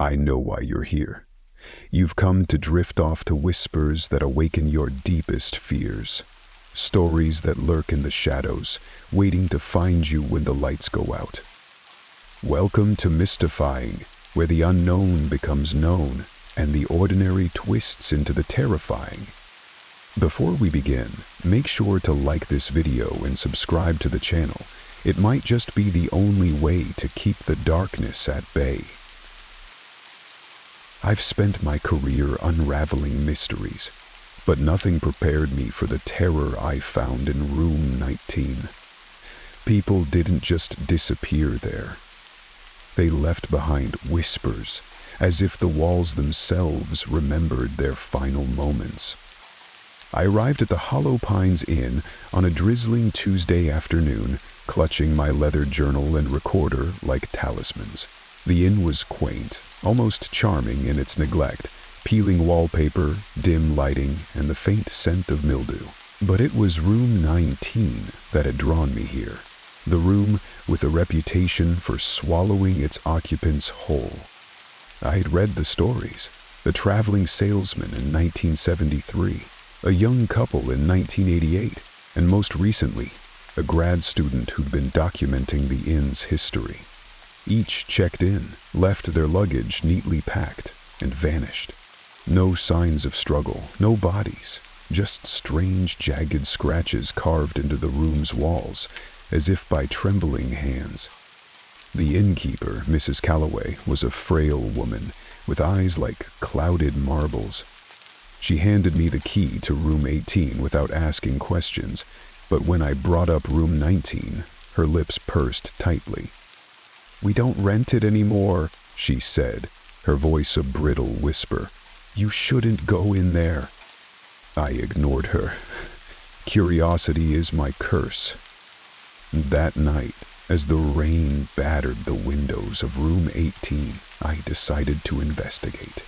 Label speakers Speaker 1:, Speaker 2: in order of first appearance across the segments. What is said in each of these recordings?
Speaker 1: I know why you're here. You've come to drift off to whispers that awaken your deepest fears. Stories that lurk in the shadows, waiting to find you when the lights go out. Welcome to Mystifying, where the unknown becomes known and the ordinary twists into the terrifying. Before we begin, make sure to like this video and subscribe to the channel. It might just be the only way to keep the darkness at bay. I've spent my career unraveling mysteries, but nothing prepared me for the terror I found in room 19. People didn't just disappear there. They left behind whispers, as if the walls themselves remembered their final moments. I arrived at the Hollow Pines Inn on a drizzling Tuesday afternoon, clutching my leather journal and recorder like talismans. The inn was quaint, almost charming in its neglect, peeling wallpaper, dim lighting, and the faint scent of mildew. But it was room 19 that had drawn me here, the room with a reputation for swallowing its occupants whole. I had read the stories: the traveling salesman in 1973, a young couple in 1988, and most recently, a grad student who'd been documenting the inn's history. Each checked in, left their luggage neatly packed, and vanished. No signs of struggle, no bodies, just strange, jagged scratches carved into the room's walls, as if by trembling hands. The innkeeper, Mrs. Calloway, was a frail woman with eyes like clouded marbles. She handed me the key to room 18 without asking questions, but when I brought up room 19, her lips pursed tightly. "We don't rent it anymore," she said, her voice a brittle whisper. "You shouldn't go in there." I ignored her. Curiosity is my curse. That night, as the rain battered the windows of room 18, I decided to investigate.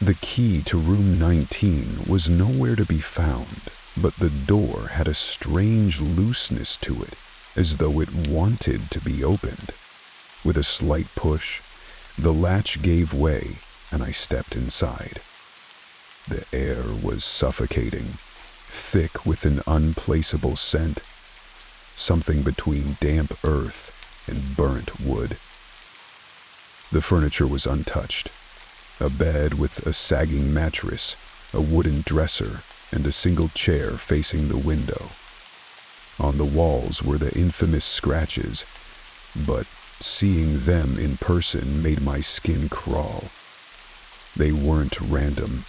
Speaker 1: The key to room 19 was nowhere to be found, but the door had a strange looseness to it, as though it wanted to be opened. With a slight push, the latch gave way, and I stepped inside. The air was suffocating, thick with an unplaceable scent, something between damp earth and burnt wood. The furniture was untouched. A bed with a sagging mattress, a wooden dresser, and a single chair facing the window. On the walls were the infamous scratches, but seeing them in person made my skin crawl. They weren't random.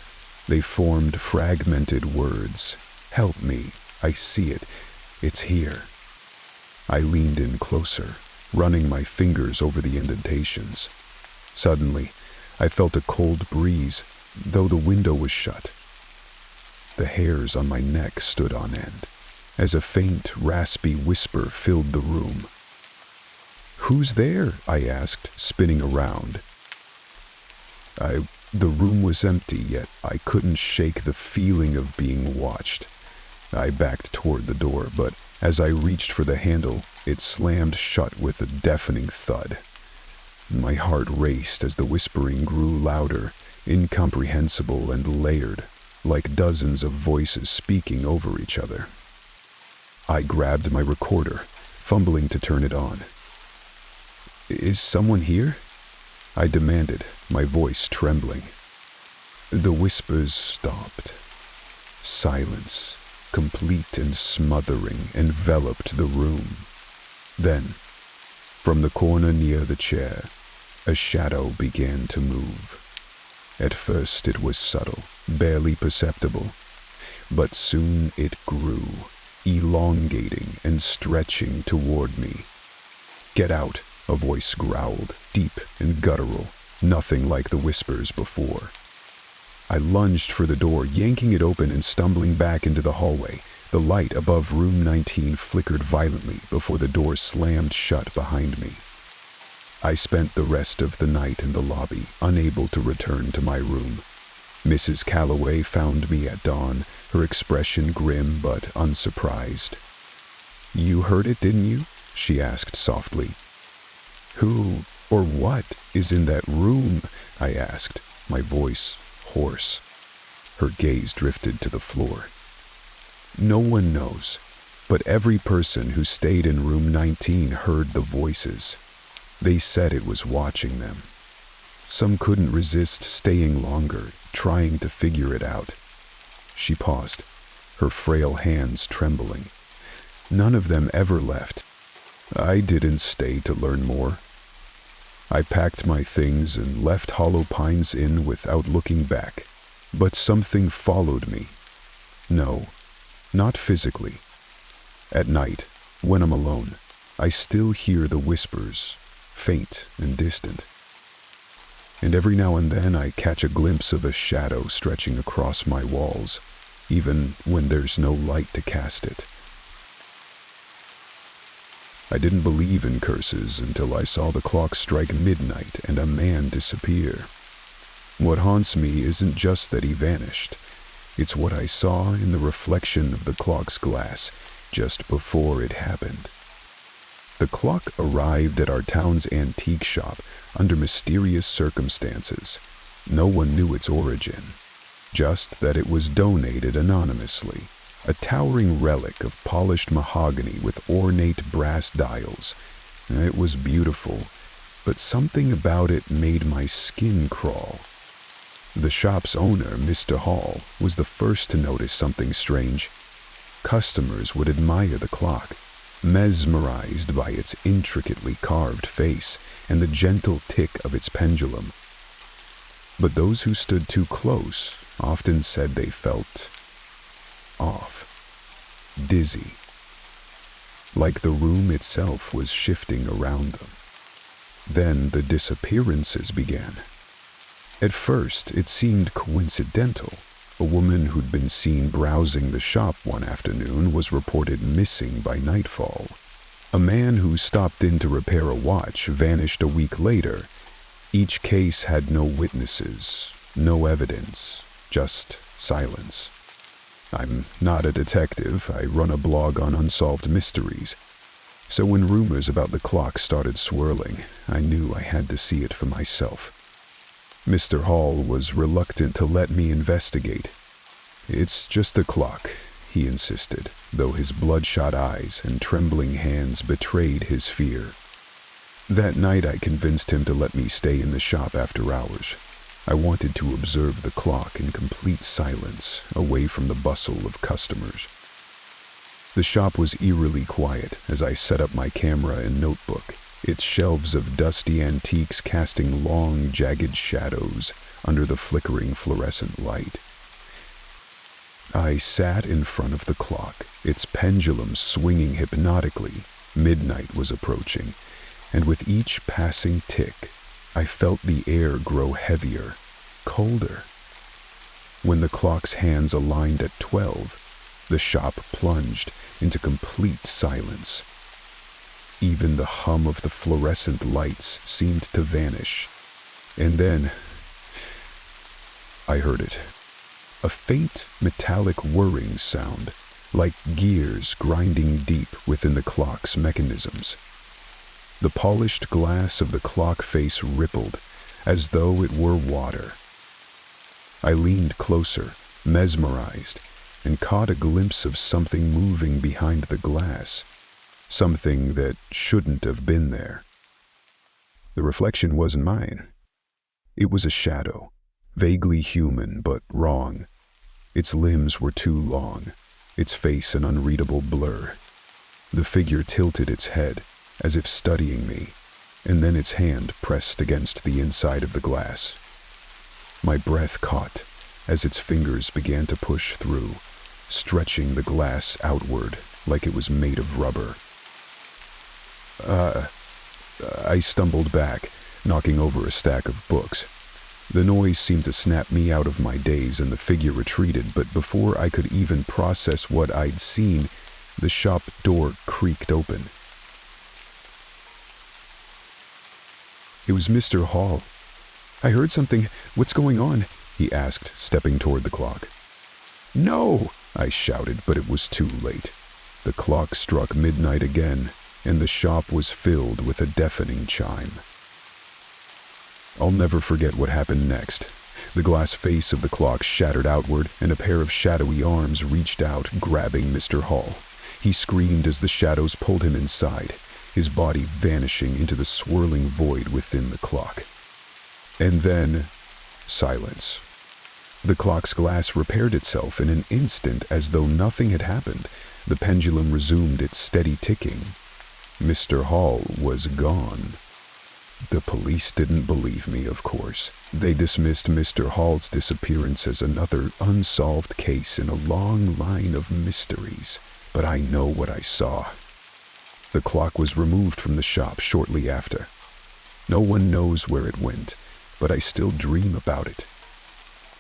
Speaker 1: They formed fragmented words. "Help me. I see it. It's here." I leaned in closer, running my fingers over the indentations. Suddenly, I felt a cold breeze, though the window was shut. The hairs on my neck stood on end, as a faint, raspy whisper filled the room. "Who's there?" I asked, spinning around. The room was empty, yet I couldn't shake the feeling of being watched. I backed toward the door, but as I reached for the handle, it slammed shut with a deafening thud. My heart raced as the whispering grew louder, incomprehensible and layered, like dozens of voices speaking over each other. I grabbed my recorder, fumbling to turn it on. "Is someone here?" I demanded, my voice trembling. The whispers stopped. Silence, complete and smothering, enveloped the room. Then, from the corner near the chair, a shadow began to move. At first it was subtle, barely perceptible, but soon it grew, elongating and stretching toward me. "Get out," a voice growled, deep and guttural, nothing like the whispers before. I lunged for the door, yanking it open and stumbling back into the hallway. The light above room 19 flickered violently before the door slammed shut behind me. I spent the rest of the night in the lobby, unable to return to my room. Mrs. Calloway found me at dawn, her expression grim but unsurprised. "You heard it, didn't you?" she asked softly. "Who or what is in that room?" I asked, my voice hoarse. Her gaze drifted to the floor. No one knows, but every person who stayed in room 19 heard the voices. They said it was watching them. Some couldn't resist staying longer, trying to figure it out. She paused, her frail hands trembling. None of them ever left. I didn't stay to learn more. I packed my things and left Hollow Pines Inn without looking back. But something followed me. No, not physically. At night, when I'm alone, I still hear the whispers, faint and distant. And every now and then I catch a glimpse of a shadow stretching across my walls, even when there's no light to cast it. I didn't believe in curses until I saw the clock strike midnight and a man disappear. What haunts me isn't just that he vanished. It's what I saw in the reflection of the clock's glass just before it happened. The clock arrived at our town's antique shop under mysterious circumstances. No one knew its origin, just that it was donated anonymously, a towering relic of polished mahogany with ornate brass dials. It was beautiful, but something about it made my skin crawl. The shop's owner, Mr. Hall, was the first to notice something strange. Customers would admire the clock, mesmerized by its intricately carved face and the gentle tick of its pendulum. But those who stood too close often said they felt off, dizzy, like the room itself was shifting around them. Then the disappearances began. At first, it seemed coincidental. A woman who'd been seen browsing the shop one afternoon was reported missing by nightfall. A man who stopped in to repair a watch vanished a week later. Each case had no witnesses, no evidence, just silence. I'm not a detective. I run a blog on unsolved mysteries. So when rumors about the clock started swirling, I knew I had to see it for myself. Mr. Hall was reluctant to let me investigate. It's just a clock, he insisted, though his bloodshot eyes and trembling hands betrayed his fear. That night I convinced him to let me stay in the shop after hours. I wanted to observe the clock in complete silence, away from the bustle of customers. The shop was eerily quiet as I set up my camera and notebook, its shelves of dusty antiques casting long, jagged shadows under the flickering fluorescent light. I sat in front of the clock, its pendulum swinging hypnotically. Midnight was approaching, and with each passing tick, I felt the air grow heavier, colder. When the clock's hands aligned at 12, the shop plunged into complete silence. Even the hum of the fluorescent lights seemed to vanish. And then I heard it. A faint metallic whirring sound, like gears grinding deep within the clock's mechanisms. The polished glass of the clock face rippled, as though it were water. I leaned closer, mesmerized, and caught a glimpse of something moving behind the glass. Something that shouldn't have been there. The reflection wasn't mine. It was a shadow, vaguely human but wrong. Its limbs were too long, its face an unreadable blur. The figure tilted its head, as if studying me, and then its hand pressed against the inside of the glass. My breath caught as its fingers began to push through, stretching the glass outward like it was made of rubber. I stumbled back, knocking over a stack of books. The noise seemed to snap me out of my daze and the figure retreated, but before I could even process what I'd seen, the shop door creaked open. It was Mr. Hall. I heard something. What's going on? He asked, stepping toward the clock. No! I shouted, but it was too late. The clock struck midnight again, and the shop was filled with a deafening chime. I'll never forget what happened next. The glass face of the clock shattered outward, and a pair of shadowy arms reached out, grabbing Mr. Hall. He screamed as the shadows pulled him inside, his body vanishing into the swirling void within the clock. And then, silence. The clock's glass repaired itself in an instant as though nothing had happened. The pendulum resumed its steady ticking. Mr. Hall was gone. The police didn't believe me, of course. They dismissed Mr. Hall's disappearance as another unsolved case in a long line of mysteries. But I know what I saw. The clock was removed from the shop shortly after. No one knows where it went, but I still dream about it.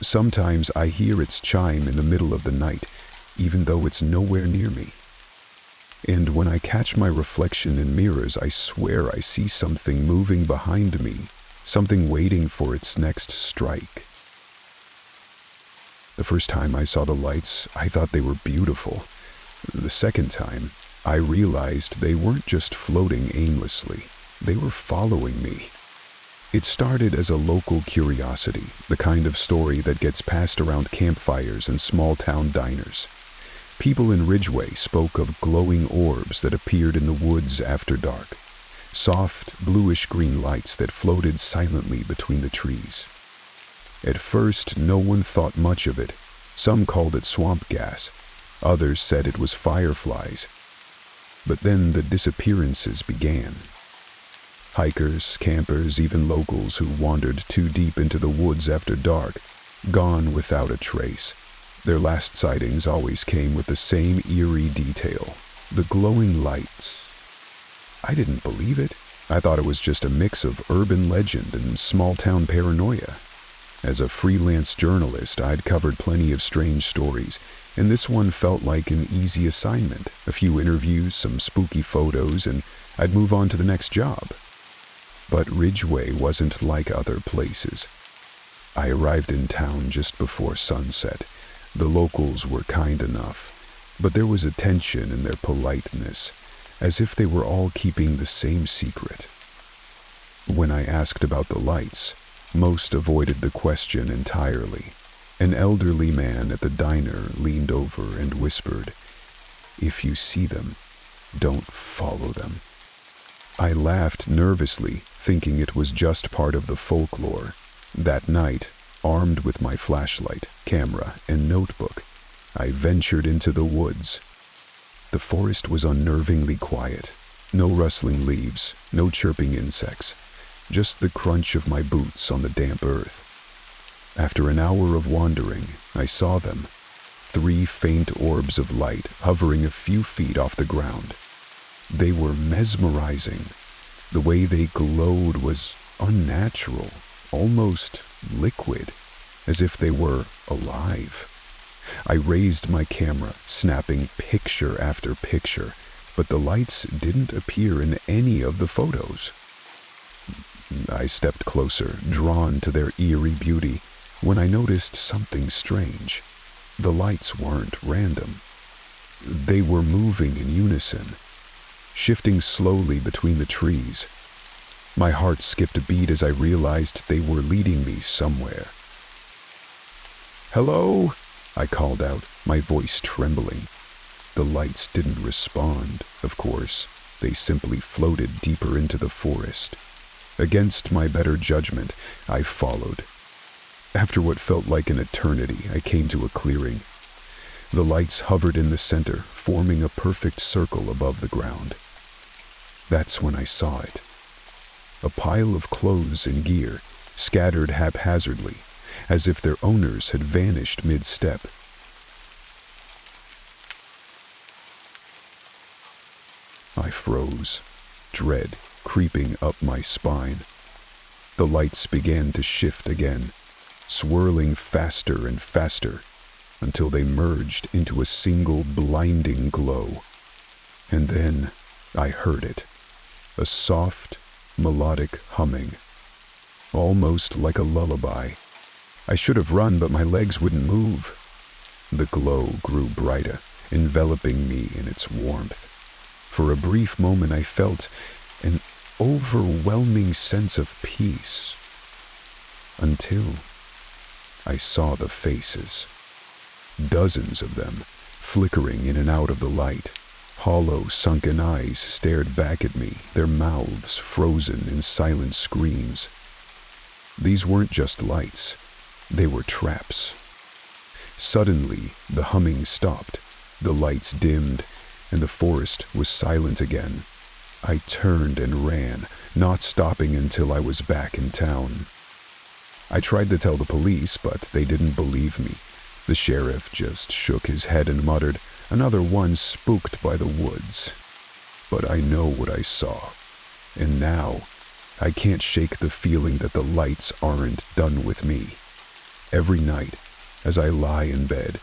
Speaker 1: Sometimes I hear its chime in the middle of the night, even though it's nowhere near me. And when I catch my reflection in mirrors, I swear I see something moving behind me, something waiting for its next strike. The first time I saw the lights, I thought they were beautiful. The second time, I realized they weren't just floating aimlessly. They were following me. It started as a local curiosity, the kind of story that gets passed around campfires and small-town diners. People in Ridgeway spoke of glowing orbs that appeared in the woods after dark, soft, bluish-green lights that floated silently between the trees. At first, no one thought much of it. Some called it swamp gas. Others said it was fireflies. But then the disappearances began. Hikers, campers, even locals who wandered too deep into the woods after dark, gone without a trace. Their last sightings always came with the same eerie detail, the glowing lights. I didn't believe it. I thought it was just a mix of urban legend and small-town paranoia. As a freelance journalist, I'd covered plenty of strange stories, and this one felt like an easy assignment. A few interviews, some spooky photos, and I'd move on to the next job. But Ridgeway wasn't like other places. I arrived in town just before sunset. The locals were kind enough, but there was a tension in their politeness, as if they were all keeping the same secret. When I asked about the lights, most avoided the question entirely. An elderly man at the diner leaned over and whispered, "If you see them, don't follow them." I laughed nervously, thinking it was just part of the folklore. That night, armed with my flashlight, camera, and notebook, I ventured into the woods. The forest was unnervingly quiet. No rustling leaves, no chirping insects, just the crunch of my boots on the damp earth. After an hour of wandering, I saw them. 3 faint orbs of light hovering a few feet off the ground. They were mesmerizing. The way they glowed was unnatural, almost liquid, as if they were alive. I raised my camera, snapping picture after picture, but the lights didn't appear in any of the photos. I stepped closer, drawn to their eerie beauty, when I noticed something strange. The lights weren't random. They were moving in unison, shifting slowly between the trees. My heart skipped a beat as I realized they were leading me somewhere. "Hello?" I called out, my voice trembling. The lights didn't respond, of course. They simply floated deeper into the forest. Against my better judgment, I followed. After what felt like an eternity, I came to a clearing. The lights hovered in the center, forming a perfect circle above the ground. That's when I saw it. A pile of clothes and gear, scattered haphazardly, as if their owners had vanished mid-step. I froze, dread creeping up my spine. The lights began to shift again, swirling faster and faster, until they merged into a single blinding glow. And then I heard it, a soft, melodic humming, almost like a lullaby. I should have run, but my legs wouldn't move. The glow grew brighter, enveloping me in its warmth. For a brief moment I felt an overwhelming sense of peace. until I saw the faces. Dozens of them, flickering in and out of the light. Hollow, sunken eyes stared back at me, their mouths frozen in silent screams. These weren't just lights, they were traps. Suddenly, the humming stopped, the lights dimmed, and the forest was silent again. I turned and ran, not stopping until I was back in town. I tried to tell the police, but they didn't believe me. The sheriff just shook his head and muttered, "Another one spooked by the woods." But I know what I saw, and now I can't shake the feeling that the lights aren't done with me. Every night, as I lie in bed,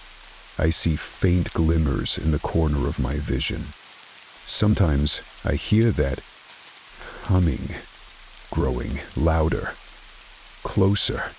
Speaker 1: I see faint glimmers in the corner of my vision. Sometimes I hear that humming, growing louder, closer.